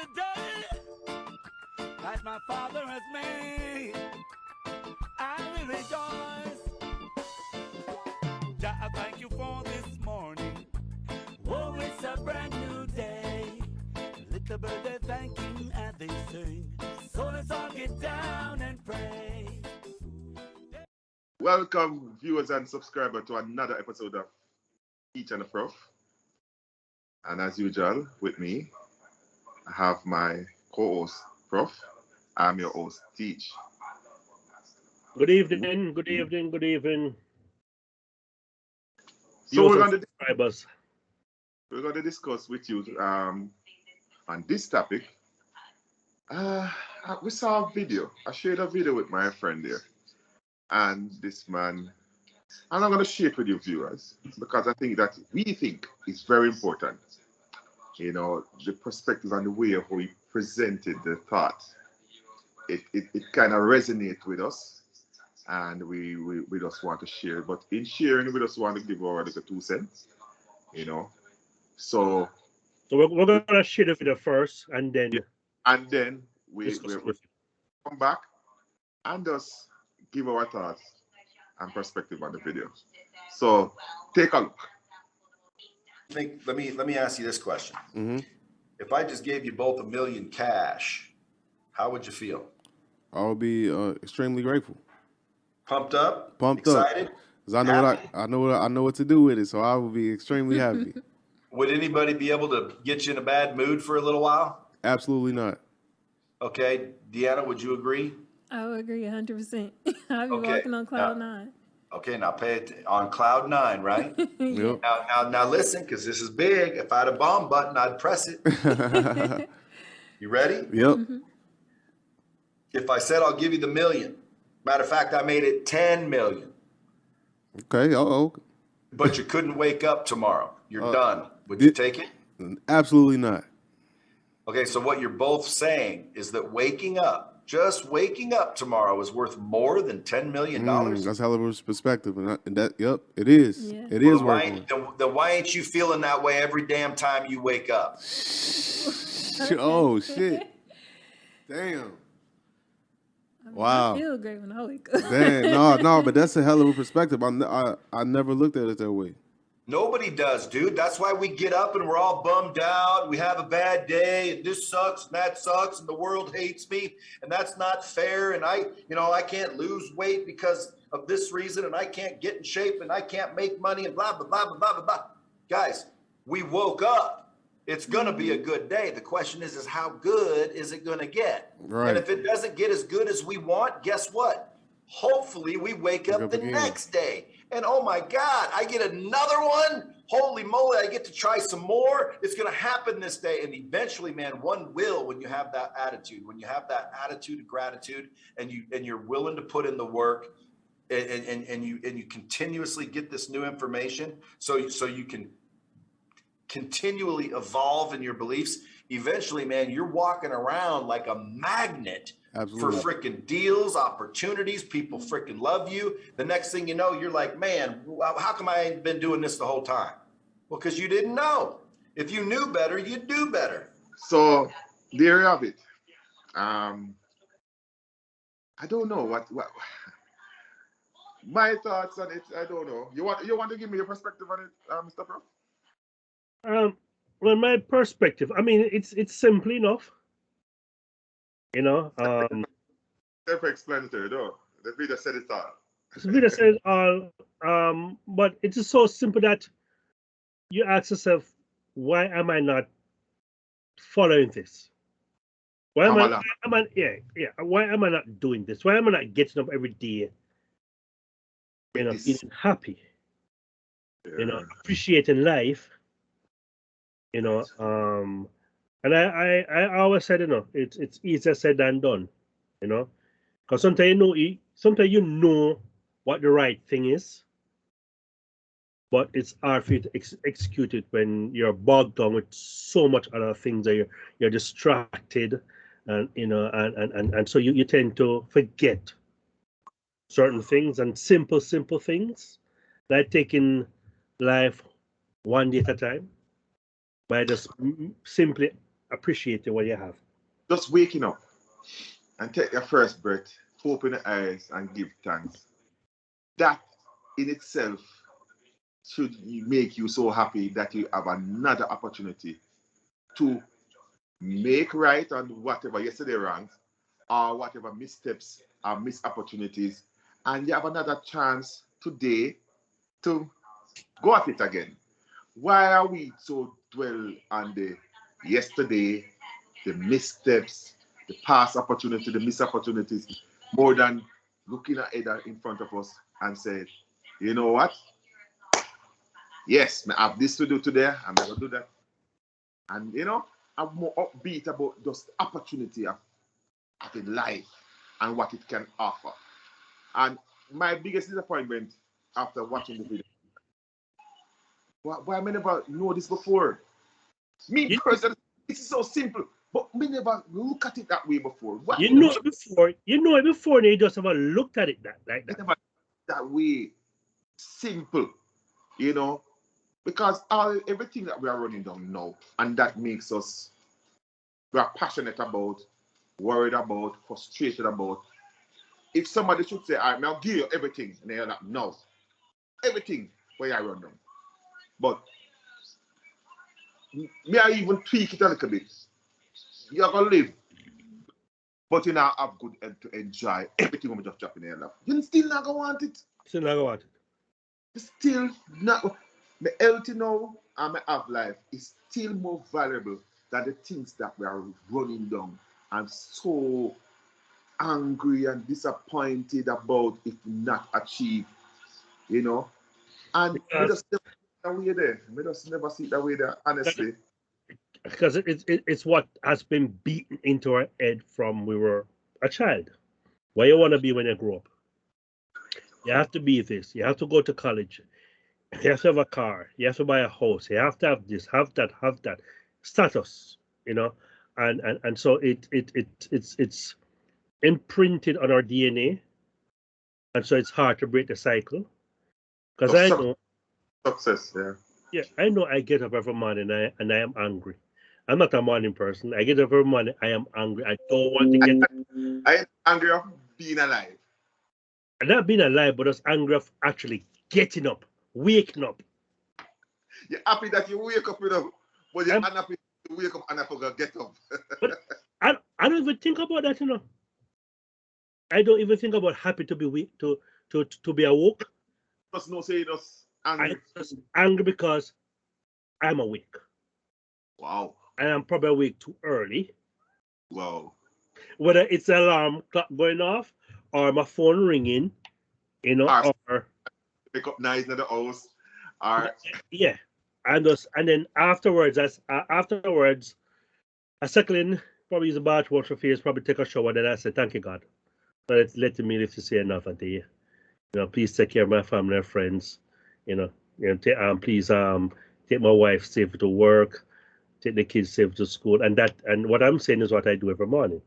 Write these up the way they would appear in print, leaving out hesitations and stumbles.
the day that my Father has made. I will rejoice. Jah, I thank you for this morning. Oh, it's a brand new day. Little bird they're thanking and they sing. So let's all get down and pray. Welcome, viewers and subscribers, to another episode of Teach and the Prof. And as usual, with me, I have my co-host, Prof. I'm your host, Teach. Good evening, good evening, good evening. So we're going to discuss with you on this topic. We saw a video. I shared a video with my friend there. And this man, and I'm going to share it with you viewers, because I think that we think is very important. You know, the perspective and the way of how he presented the thought. It kind of resonates with us. And we just want to share. But in sharing, we just want to give our little 2 cents. You know. So we're going to share the video first, and then we come back and just give our thoughts and perspective on the video. So take a look. Let me ask you this question. Mm-hmm. If I just gave you both $1 million cash, how would you feel? I would be extremely grateful. Pumped up? Pumped excited? up. Because I know what to do with it, so I would be extremely happy. Would anybody be able to get you in a bad mood for a little while? Absolutely not. Okay, Deanna, would you agree? I would agree 100%. I'll be walking on cloud nine. Okay, now pay it on cloud 9, right? Yep. Now listen, because this is big. If I had a bomb button, I'd press it. You ready? Yep. Mm-hmm. If I said I'll give you the $1 million, matter of fact, I made it 10 million. Okay. But you couldn't wake up tomorrow. You're done. Would you take it? Absolutely not. Okay, so what you're both saying is that just waking up tomorrow is worth more than $10 million? That's hell of a perspective. And yep, it is. Yeah. It is why ain't you feeling that way every damn time you wake up? Oh, shit. Damn. Wow. I feel great when I wake up. Damn, no, but that's a hell of a perspective. I never looked at it that way. Nobody does, dude. That's why we get up and we're all bummed out. We have a bad day, and this sucks, and that sucks, and the world hates me, and that's not fair. And I can't lose weight because of this reason, and I can't get in shape, and I can't make money, and blah, blah, blah, blah, blah, blah, blah. Guys, we woke up. It's going to be a good day. The question is how good is it going to get? Right. And if it doesn't get as good as we want, guess what? Hopefully we wake up the next day. And oh my God, I get another one. Holy moly, I get to try some more. It's going to happen this day. And eventually, man, one will, when you have that attitude, of gratitude, and you're willing to put in the work, and you continuously get this new information, so you can continually evolve in your beliefs. Eventually, man, you're walking around like a magnet. Absolutely. For freaking deals, opportunities. People freaking love you. The next thing you know, you're like, man, how come I ain't been doing this the whole time? Well, because you didn't know. If you knew better, you'd do better. So there you have it. I don't know what my thoughts on it. I don't know. You want to give me your perspective on it, Mr. Prof? Well, my perspective, I mean, it's simple enough. You know, Self-explanatory, though. The video said it all. the video says all, but it is so simple that you ask yourself, why am I not following this? Why am I not doing this? Why am I not getting up every day? You know, being happy. Yeah. You know, appreciating life. You know, and I always said, you know, it's easier said than done, you know, because sometimes you know what the right thing is, but it's hard for you to execute it when you're bogged down with so much other things that you're distracted, and you know, and so you tend to forget certain things, and simple things like taking life one day at a time by just simply appreciating what you have. Just waking up and take your first breath, open your eyes and give thanks. That in itself should make you so happy that you have another opportunity to make right on whatever yesterday wrong or whatever missteps or missed opportunities, and you have another chance today to go at it again. Why are we so dwell on the yesterday, the missteps, the past opportunity, the missed opportunities, more than looking at it in front of us and say, you know what? Yes, I have this to do today, I'm going to do that. And, you know, I'm more upbeat about just the opportunity of in life and what it can offer. And my biggest disappointment after watching the video, why I never know this before? Me personally, it's so simple, but me never look at it that way before. Why You know it before, and you just haven't looked at it like that. Never that way, simple, you know, because everything that we are running down now, and that makes us, we are passionate about, worried about, frustrated about. If somebody should say, all right, I'll give you everything, and they're like, no, everything where I run down. But may I even tweak it a little bit? You're going to live, but you now have good health to enjoy everything when we just drop in your lap. You still not going to want it. Still not going to want it. You still not. My health now and my have life is still more valuable than the things that we are running down. I'm so angry and disappointed about if not achieved, you know. And we just never see that way there. We just never see that way there, honestly. Because it's what has been beaten into our head from we were a child. What you want to be when you grow up. You have to be this. You have to go to college. You have to have a car. You have to buy a house. You have to have this, have that. Status, you know. And so it's imprinted on our DNA. And so it's hard to break the cycle. Because I know success, yeah. Yeah, I know I get up every morning and I am angry. I'm not a morning person. I get up every morning, I am angry. I don't want to get up. I am angry of being alive. And not being alive, but just angry of actually getting up, waking up. You're happy that you wake up, you know, but you're unhappy to wake up and I forgot get up. But I don't even think about that, you know. I don't even think about happy to be to be awoke. Just no say just angry. I'm just angry because I'm awake. Wow. And I'm probably awake too early. Wow. Whether it's an alarm clock going off or my phone ringing, you know, or pick up nice in the house. Yeah. And then afterwards, I settle in, probably use a bath, wash my face, probably take a shower, then I say, thank you, God. For letting me live to see another day. You know, please take care of my family and friends. You know, please take my wife safe to work, take the kids safe to school, and what I'm saying is what I do every morning.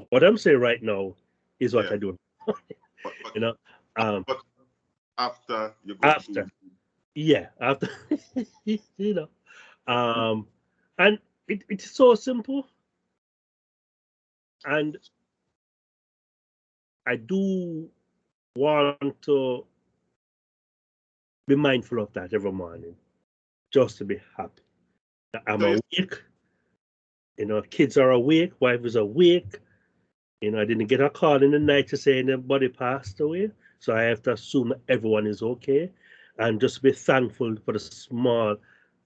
What I'm saying right now is what I do every morning. You know, but after you go after, you know, and it's so simple, and I do want to be mindful of that every morning, just to be happy that I'm awake. You know, kids are awake, wife is awake. You know, I didn't get a call in the night to say anybody passed away, so I have to assume everyone is okay, and just be thankful for the small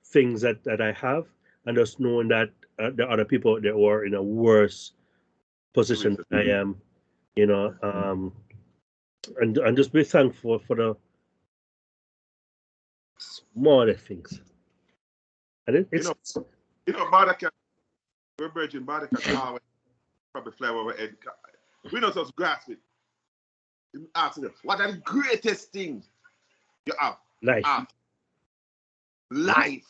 things that I have, and just knowing that there are other people that were in a worse position than I am. You know, and just be thankful for the smaller things. And it's you know, Baraka, we're virgin Baraka always probably fly over our head. We not just grasp it. Ask them, what are the greatest things you have? Life. Life.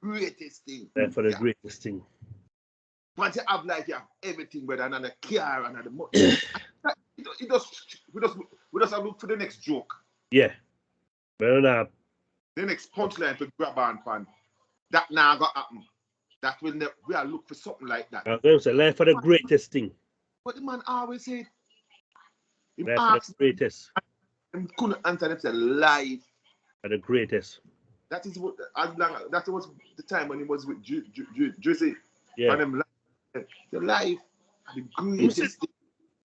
Greatest Greatest thing. Life for the greatest thing. Once you have life, you have everything, whether another car, another money. we just have look for the next joke. Yeah. But the next punchline to grab on pan. That now got happen. that will never, we are look for something like that. I'm going to say life for the greatest thing. But the man always said, he Life for asked, the greatest. and couldn't answer them, said, life. For the greatest. That is what, that was the time when he was with Drizzy. Yeah. And them, the life, the greatest thing.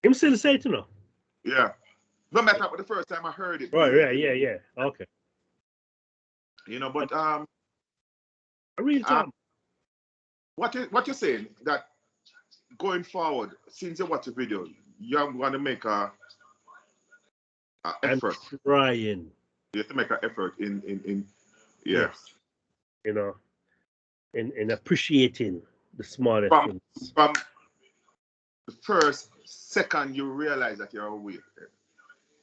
Him still say it, you know. Yeah. No matter what, the first time I heard it. Right, yeah. Okay. You know, but A real time. what you're saying that going forward, since you watch the video, you're going to make a effort. I'm trying. You have to make an effort in Yes. You know, in appreciating the smallest things. From the first second you realize that you're awake,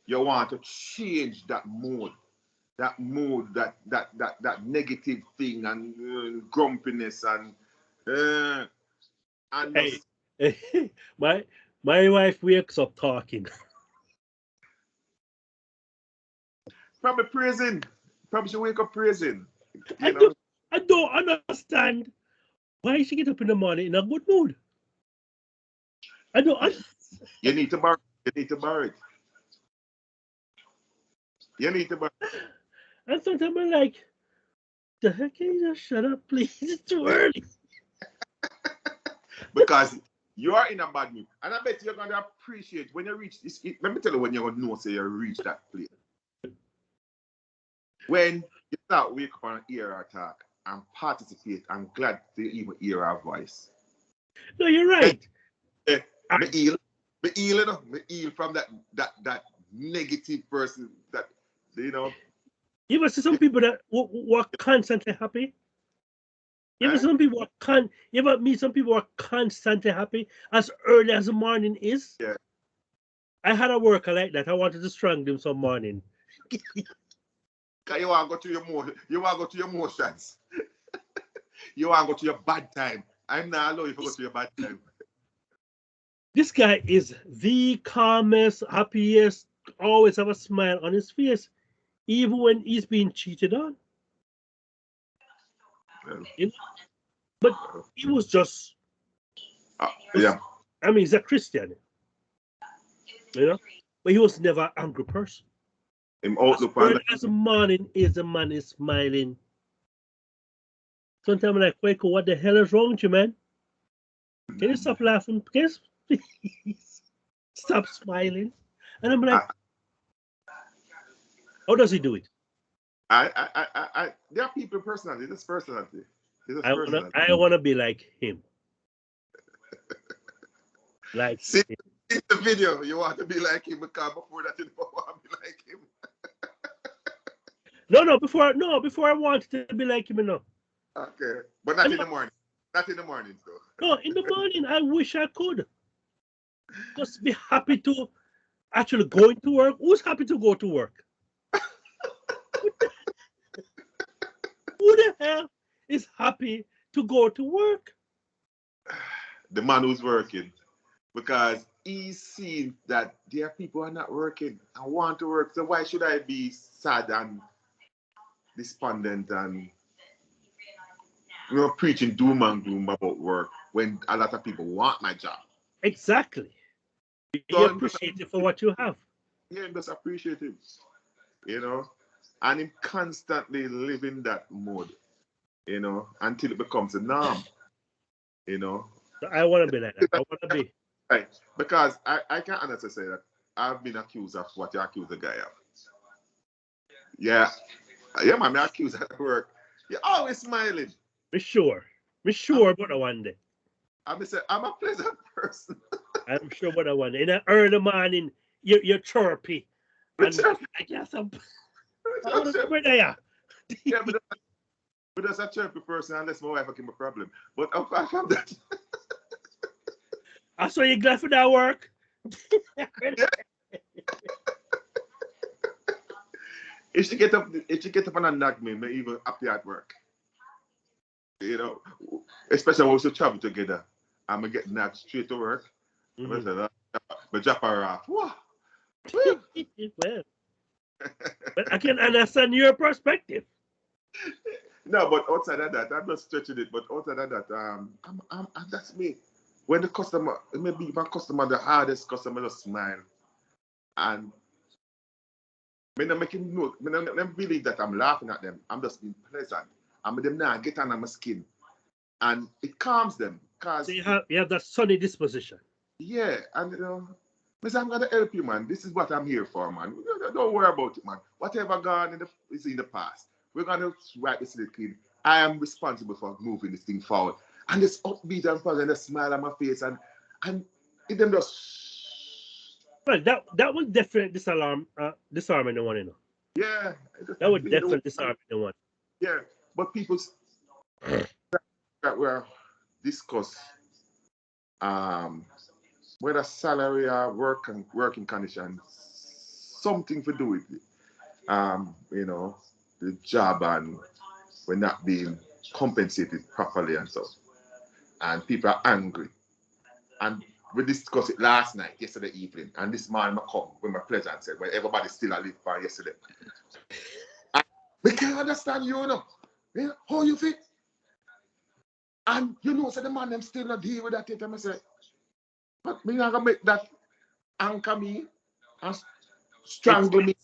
you want to change that mood, that negative thing and grumpiness and hey, my wife wakes up talking. Probably praising. Probably she wake up praising. I don't understand why she get up in the morning in a good mood. I don't understand. You need to borrow it. You need to borrow it. And sometimes I'm like, the heck, can you just shut up, please? It's too early. Because you are in a bad mood. And I bet you're going to appreciate when you reach this. Let me tell you when you're going to know, say you reach that place. When you start wake up and hear our talk and participate, I'm glad to even hear our voice. No, you're right. Me heal from that negative person that, you know. You ever see some people that were constantly happy? You ever see some people you ever meet some people who are constantly happy as early as the morning is? Yeah. I had a worker like that. I wanted to strangle him some morning. Because you want to go to your emotions. You want to go to your emotions. You want to go to your bad time. I'm not allowed you to go to your bad time. This guy is the calmest, happiest, always have a smile on his face, even when he's being cheated on. You know? But he was just, yeah. I mean, he's a Christian, you know, but he was never an angry person. As the morning is, the man is smiling. Sometimes I'm like, Quaker, what the hell is wrong with you, man? Can you stop laughing, please? Stop smiling. And I'm like, how does he do it? There are people personality. This personality. I want to be like him. Like see him. In the video, you want to be like him because before that you don't want to be like him. No, before I wanted to be like him, no. Okay, but not in the morning. Not in the morning, though. No, in the morning, I wish I could. Just be happy to actually go into work. Who's happy to go to work? Who the hell is happy to go to work? The man who's working. Because he's seen that there are people who are not working and want to work. So why should I be sad and despondent and preaching doom and gloom about work when a lot of people want my job? Exactly. You appreciate it for what you have. Yeah, just appreciate it. You know, and him constantly living that mode, you know, until it becomes a norm. You know. So I want to be like that. I want to be. Right. Because I can honestly say that I've been accused of what you accuse the guy of. Yeah, man, I accused at work. You're always smiling. Me sure about the one day. I'm a pleasant person. I'm sure about the one day. In the early morning, you're chirpy. And I guess I'm there. Yeah, but that's a chirpy person unless my wife will give me a problem. But apart from that. I saw you glad for that work. If she get up and knock me even happy at work. You know, especially when we travel together. I'm gonna get knocked straight to work. But drop her off. Well, but I can understand your perspective. No, but outside of that, I'm not stretching it. But outside of that, that's me. When the customer, maybe my customer, the hardest customer, just smile, and when I'm making note, when I believe that I'm laughing at them, I'm just being pleasant. I'm with them now, get under my skin, and it calms them. Cause So you have that sunny disposition. yeah, and Mister, I'm gonna help you, man. This is what I'm here for, man. Don't worry about it, man. Whatever gone is in the past. We're gonna wipe this little clean. I am responsible for moving this thing forward. And this upbeat and fun and a smile on my face and it them just Well, that would definitely disarming the one, you know. yeah. That would definitely disarm the one. Yeah, but people that were discuss whether salary or working conditions, something to do with it. The job and we're not being compensated properly and so. And people are angry. And we discussed it yesterday evening, and this man come with my pleasure and said, well, everybody still alive for yesterday. We can't understand you, know. Yeah? How you feel? And so the man them still not deal with that yet. And I say, but me not gonna make that anchor me and strangle me.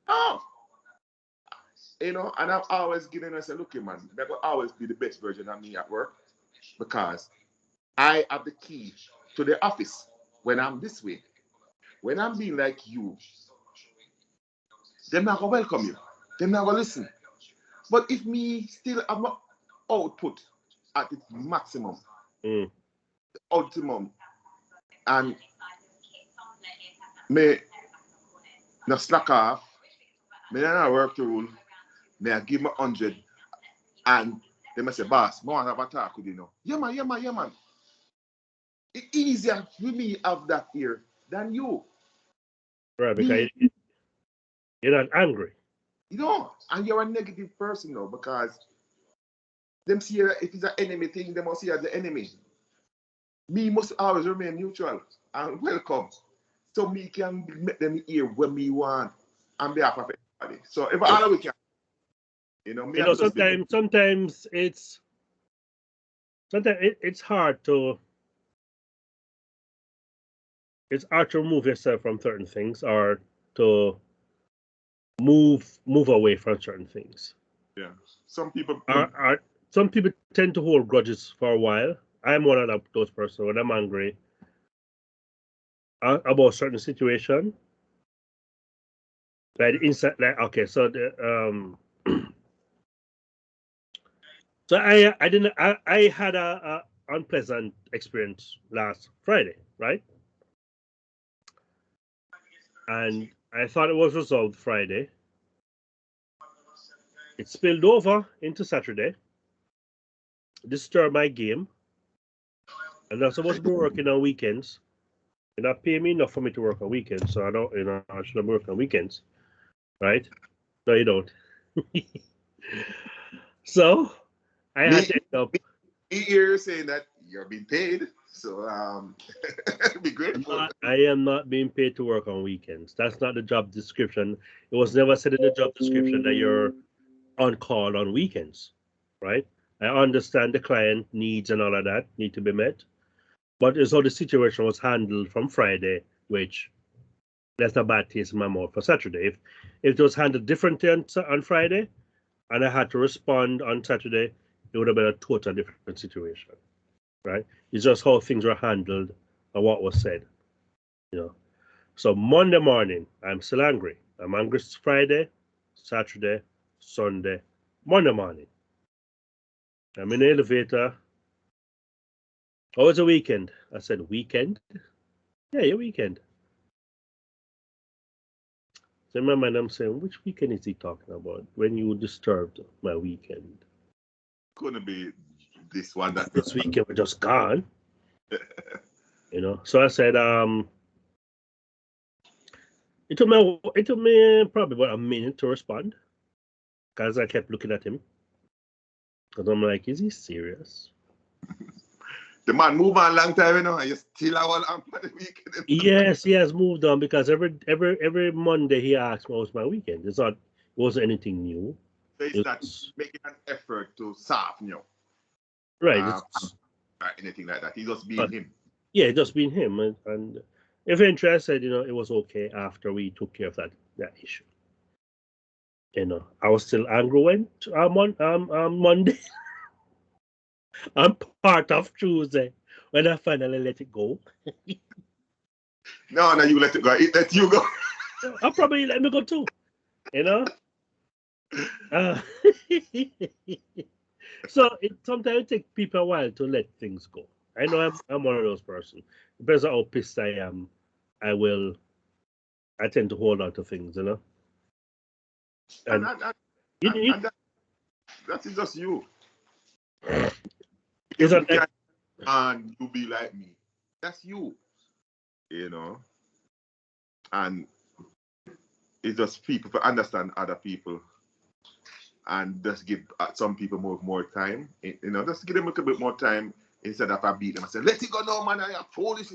Oh. And I'm always giving I say, look, man, that will always be the best version of me at work because I have the key to the office when I'm this way. When I'm being like you, they're not going to welcome you. They're not going to listen. But if me still have my output at its maximum, optimum, and me not slack off, me not work the rule, me I give me 100, and they may say, boss, I want to have a talk with you now. Yeah, man. It's easier for me to have that here than you. Right, because you're not angry. And you're a negative person now because them see if it's an enemy thing, they must see as the enemy. Me must always remain neutral and welcome. So me can make them hear when me want on behalf of everybody. So if all we can, sometimes it's hard to remove yourself from certain things or to move away from certain things. Yeah. Some people tend to hold grudges for a while. I'm one of those persons. When I'm angry about certain situation, okay, so so I had a unpleasant experience last Friday, right? And I thought it was resolved Friday. It spilled over into Saturday, disturbed my game, and I'm supposed to be working on weekends. You're not paying me enough for me to work on weekends, so I should work on weekends, right? No, you don't. So I had to end up. You're saying that you're being paid, so be grateful. I am not being paid to work on weekends. That's not the job description. It was never said in the job description that you're on call on weekends, right? I understand the client needs and all of that need to be met, but it's how the situation was handled from Friday, which that's a bad taste in my mouth for Saturday. If it was handled differently on Friday, and I had to respond on Saturday, it would have been a total different situation, right? It's just how things were handled and what was said, So Monday morning, I'm still angry. I'm angry Friday, Saturday, Sunday, Monday morning. I'm in the elevator. Oh, it's a weekend. I said, weekend? Yeah, your weekend. So in my mind, I'm saying, which weekend is he talking about? When you disturbed my weekend? Couldn't be this one. This weekend we're just gone. So I said, it took me probably about a minute to respond because I kept looking at him. Because I'm like, is he serious? The man moved on a long time, and you still have one on the weekend. Yes, he has moved on because every Monday he asks me, "What's my weekend?" It wasn't anything new. So he's not making an effort to soften you. Right. Or anything like that. He just being him. Yeah, just being him. And eventually I said, it was okay after we took care of that issue. I was still angry when on Monday. I'm part of Tuesday when I finally let it go. No, you let it go. It let you go. I'll probably let me go too. So sometimes it takes people a while to let things go. I know I'm one of those persons. Depends on how pissed I am, I tend to hold on to things, And that is just you. Is that and you be like me. That's you. And it's just people to understand other people and just give some people more time. Just give them a little bit more time instead of I beat them and say, let it go now, man, you're foolish.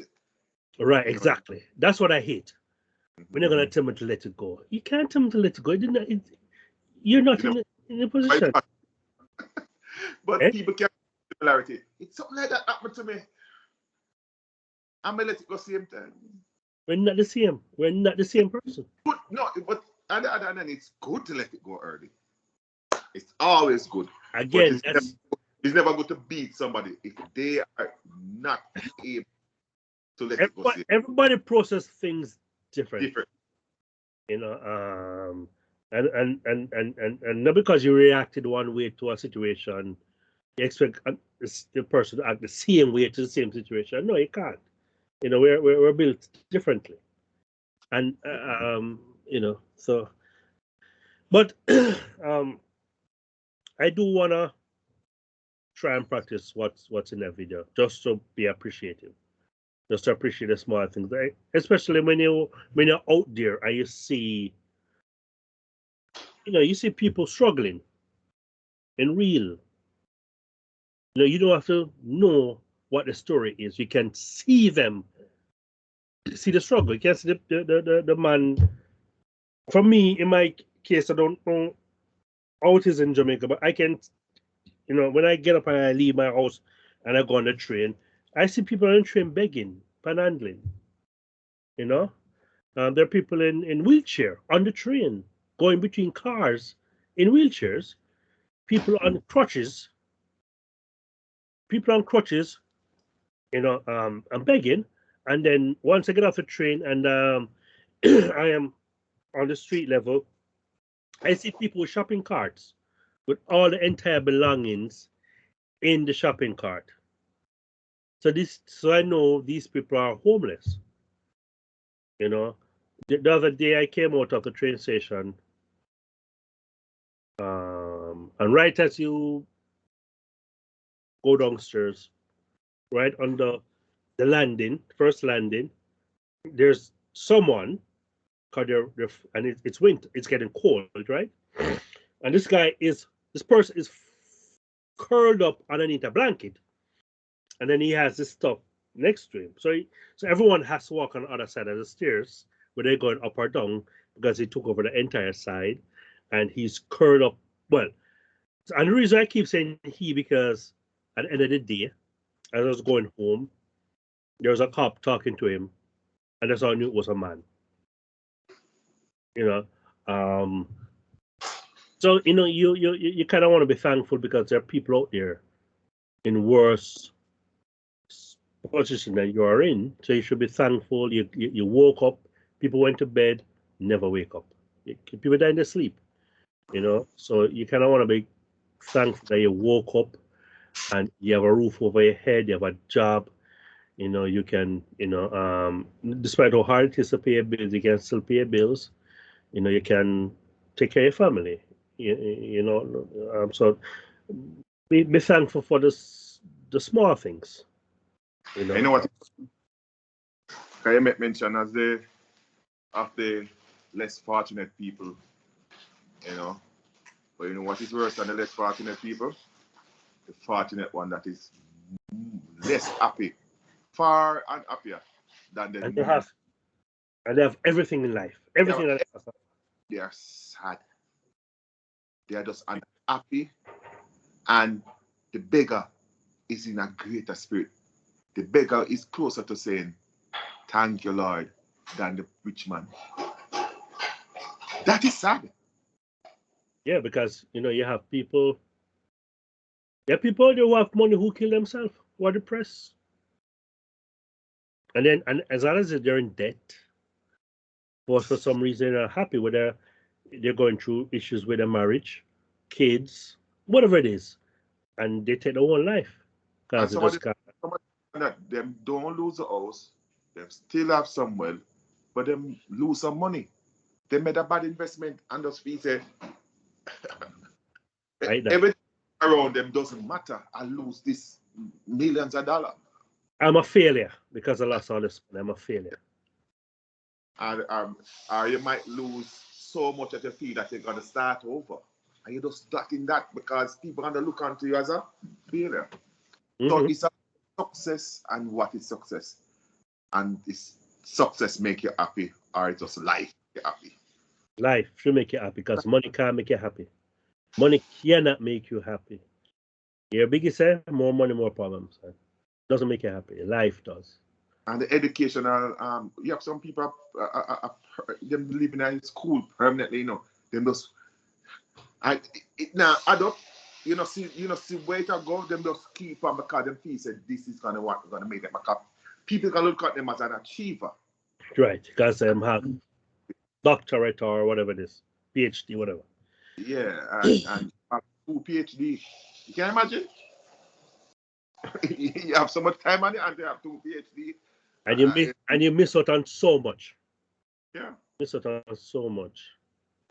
Right, exactly. That's what I hate. We're not gonna tell them to let it go. You can't tell them to let it go. You're not in a position. But people can't have similarity. It's something like that happened to me. I'm gonna let it go same time. We're not the same. We're not the same person. But on the other hand, it's good to let it go early. It's always good. Again, it's never good to beat somebody if they are not able to let it go. Everybody process things different. And not because you reacted one way to a situation, you expect the person to act the same way to the same situation. No, you can't. We're built differently, and so. But I do wanna try and practice what's in that video, just to be appreciative, just to appreciate the small things, especially when you're out there and you see people struggling in real. You don't have to know what the story is. You can see them, see the struggle. You can see the man. For me, in my case, I don't know how it is in Jamaica, but I can, when I get up and I leave my house and I go on the train, I see people on the train begging, panhandling. There are people in wheelchair on the train, going between cars in wheelchairs, people on crutches, I'm begging. And then once I get off the train and I am on the street level, I see people with shopping carts with all the entire belongings in the shopping cart. So I know these people are homeless. The other day I came out of the train station, and right as you go downstairs, right under the landing, first landing, there's someone, and it's winter, it's getting cold, right? And this person is curled up underneath a blanket, and then he has this stuff next to him. So everyone has to walk on the other side of the stairs, where they're going up or down, because he took over the entire side, and he's curled up. Well, and the reason I keep saying he, because at the end of the day, as I was going home, there was a cop talking to him, and that's how I knew it was a man. So you kind of want to be thankful, because there are people out there in worse position than you are in. So you should be thankful. You woke up. People went to bed, never wake up. People die in their sleep. So you kind of want to be thankful that you woke up and you have a roof over your head. You have a job. You can, despite how hard it is to pay your bills, you can still pay your bills. You can take care of your family. So be thankful for the small things. You know what? Can you make mention of the less fortunate people? But you know what is worse than the less fortunate people? The fortunate one that is less happy, far and happier than the. And they have everything in life. Everything in life. They are sad. They are just unhappy. And the beggar is in a greater spirit. The beggar is closer to saying, thank you, Lord, than the rich man. That is sad. Yeah, because you have people. There are people who have money who kill themselves, who are depressed. And as long as they're in debt, or for some reason they're happy, whether they're going through issues with their marriage, kids, whatever it is, and they take their own life. And Because they just can't. some of them don't lose a house, they still have some wealth, but them lose some money. They made a bad investment and just feel say Right now. everything around them doesn't matter. I lose this millions of dollars. I'm a failure because I lost all this money. I'm a failure. Or you might lose so much that you feel that you're going to start over. And you're just stuck in that because people are going to look onto you as a failure. So Mhm. it's a success, and what is success? And is success make you happy, or it's just life make you happy? Life should make you happy because money can't make you happy. Money cannot make you happy. Your biggest say, more money, more problems. Doesn't make you happy. Life does. And the educational, you have some people, them living in school permanently, them just, now adult, see where it go, them just keep on because them feel said this is gonna make them a cup. People can look at them as an achiever. Right, because have doctorate or whatever it is, PhD, whatever. Yeah, and full PhD. You can imagine? You have so much time on it and they have 2 PhD. And you miss out on so much. Yeah. Miss out on so much.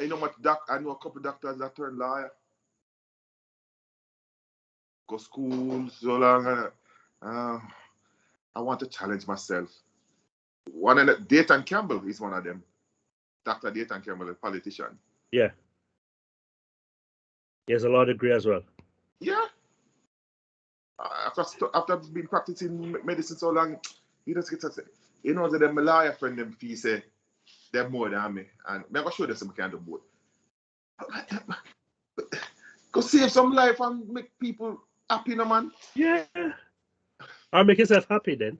I know I know a couple of doctors that turned lawyer. Go school so long. I want to challenge myself. One of the, Dayton Campbell is one of them. Dr. Dayton Campbell, a politician. Yeah. He has a law degree as well. Yeah. After being practicing medicine so long, he just gets to say, that them lawyer friend them fee say they're more than me. And I'm going to show them some kind of boat. Go save some life and make people happy, man. Yeah. Or make yourself happy then.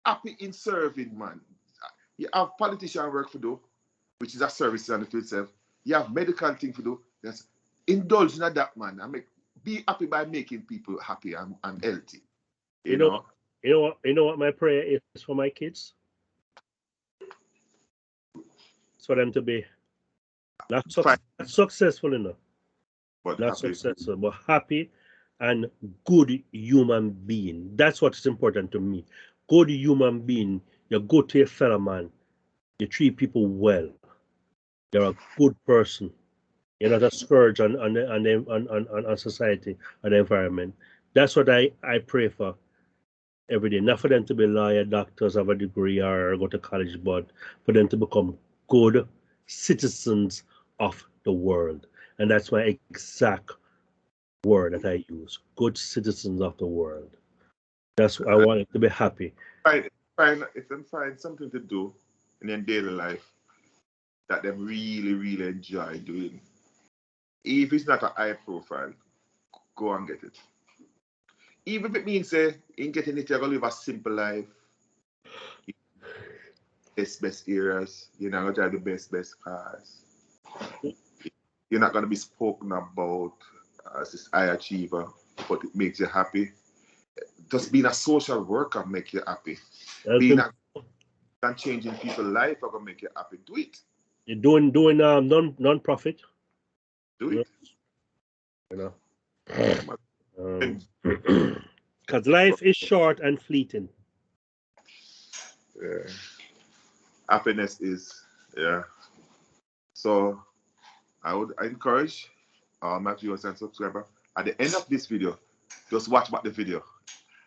Happy in serving, man. You have politician work to do, which is a service in itself. You have medical thing to do. Just indulge in that, man. And be happy by making people happy and healthy. You know what my prayer is for my kids? It's for them to be not successful enough, but not happy. successful, but happy and good human being. That's what's important to me. Good human being. You're good to your fellow man. You treat people well. You're a good person. You're not a scourge on society and the environment. That's what I pray for every day. Not for them to be lawyer, doctors, have a degree, or go to college, but for them to become good citizens of the world. And that's my exact word that I use. Good citizens of the world. That's what I want them to be happy. If them find something to do in their daily life that them really, really enjoy doing, if it's not a high profile, go and get it. Even if it means in getting it, you're going to live a simple life. Best areas. You're not going to drive the best cars. You're not going to be spoken about as this high achiever, but it makes you happy. Just being a social worker make you happy. Being and changing people's life are going to make you happy. Do it. You're doing non-profit. Do it. Because life is short and fleeting. Yeah. Happiness is, yeah. So I would encourage all my viewers and subscribers at the end of this video, just watch back the video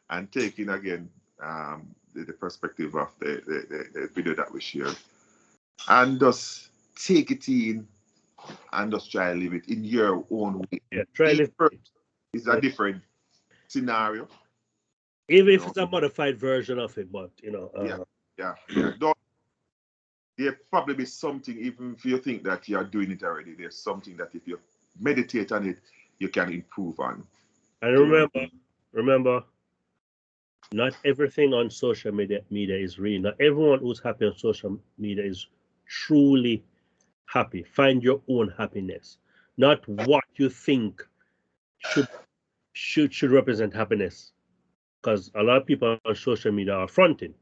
and take in again the perspective of the video that we shared, and just take it in and just try to live it in your own way. Yeah, try live it. It's a different scenario. Even if it's a modified version of it, but Yeah. There probably be something, even if you think that you are doing it already, there's something that if you meditate on it, you can improve on. And remember, not everything on social media is real. Not everyone who's happy on social media is truly happy. Find your own happiness, not what you think should represent happiness. Because a lot of people on social media are fronting,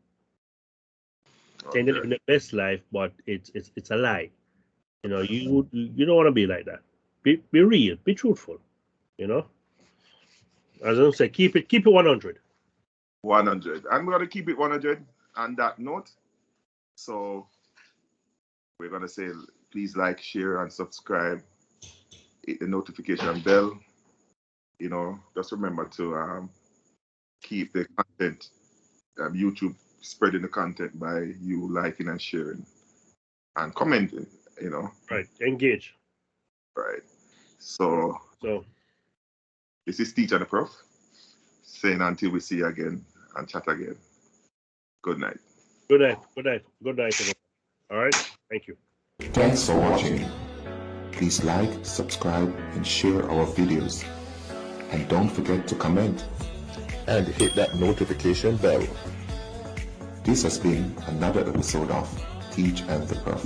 saying they're living the best life, but it's a lie. You know, you don't want to be like that. Be real, be truthful. You know, as I say, keep it 100. 100. I'm going to keep it 100 on that note. So we're going to say, please like, share, and subscribe. Hit the notification bell. You know, just remember to keep the content, YouTube spreading the content by you liking and sharing and commenting, you know. Right. Engage. Right. So this is Teacher and the Prof saying until we see you again and chat again. Good night. Good night. Everyone. All right. Thank you. Thanks for watching. Please like, subscribe, and share our videos. And don't forget to comment. And hit that notification bell. This has been another episode of Teach and the Prof.